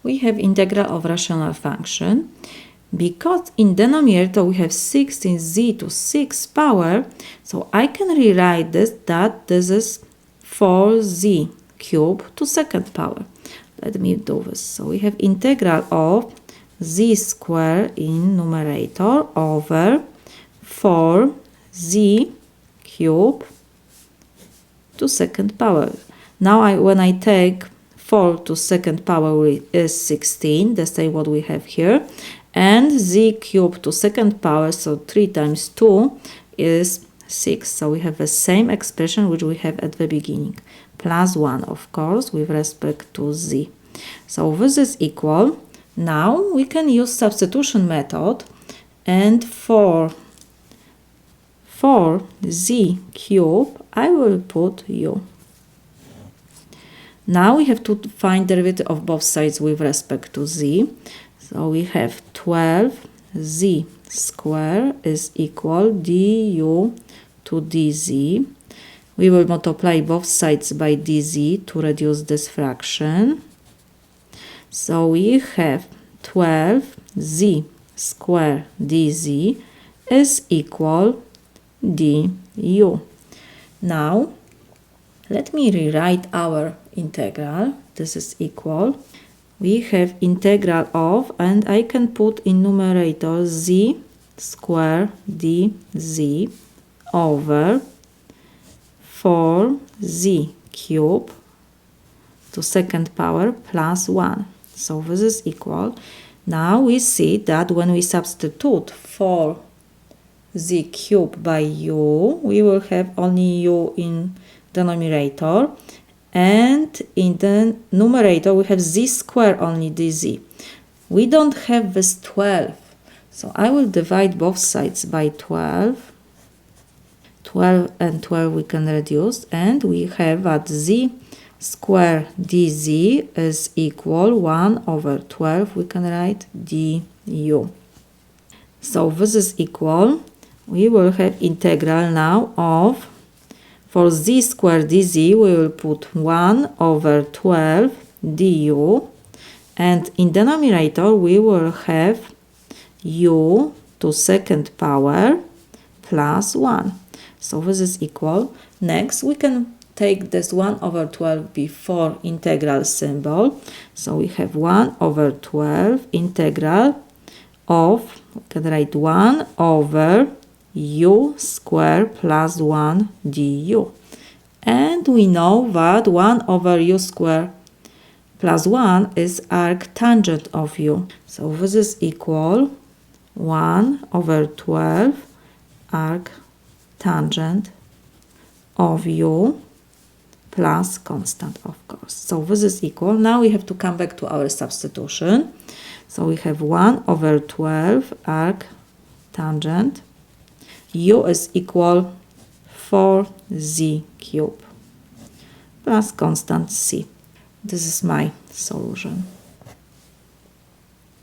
we have integral of rational function. Because in denominator we have 16z to 6 power, so I can rewrite this that this is 4z cube to second power. Let me do this. So we have integral of z square in numerator over 4z cube to second power. Now when I take 4 to second power is 16, the same what we have here, and z cube to second power, so 3 times 2 is 6. So we have the same expression which we have at the beginning, plus 1 of course with respect to z. So this is equal. Now we can use substitution method, and for z cube I will put u. Now we have to find derivative of both sides with respect to z. So we have 12z square is equal du to dz. We will multiply both sides by dz to reduce this fraction. So we have 12z square dz is equal du. Now let me rewrite our integral. This is equal. We have integral of, and I can put in numerator z square dz over 4z cube to second power plus 1. So this is equal. Now we see that when we substitute 4z cube by u, we will have only u in denominator, and in the numerator we have z square only dz. We don't have this 12, so I will divide both sides by 12. 12 and 12 we can reduce, and we have that z square dz is equal 1 over 12. We can write du. So this is equal. We will have integral now of, for z square dz we will put 1 over 12 du, and in denominator we will have u to second power plus 1. So this is equal. Next we can take this 1 over 12 before integral symbol. So we have 1 over 12 integral of, we can write 1 over u square plus 1 du. And we know that 1 over u square plus 1 is arctangent of u. So this is equal 1 over 12 arctangent of u plus constant, of course. So this is equal. Now we have to come back to our substitution. So we have 1 over 12 arctangent. U is equal 4z cube plus constant c. This is my solution.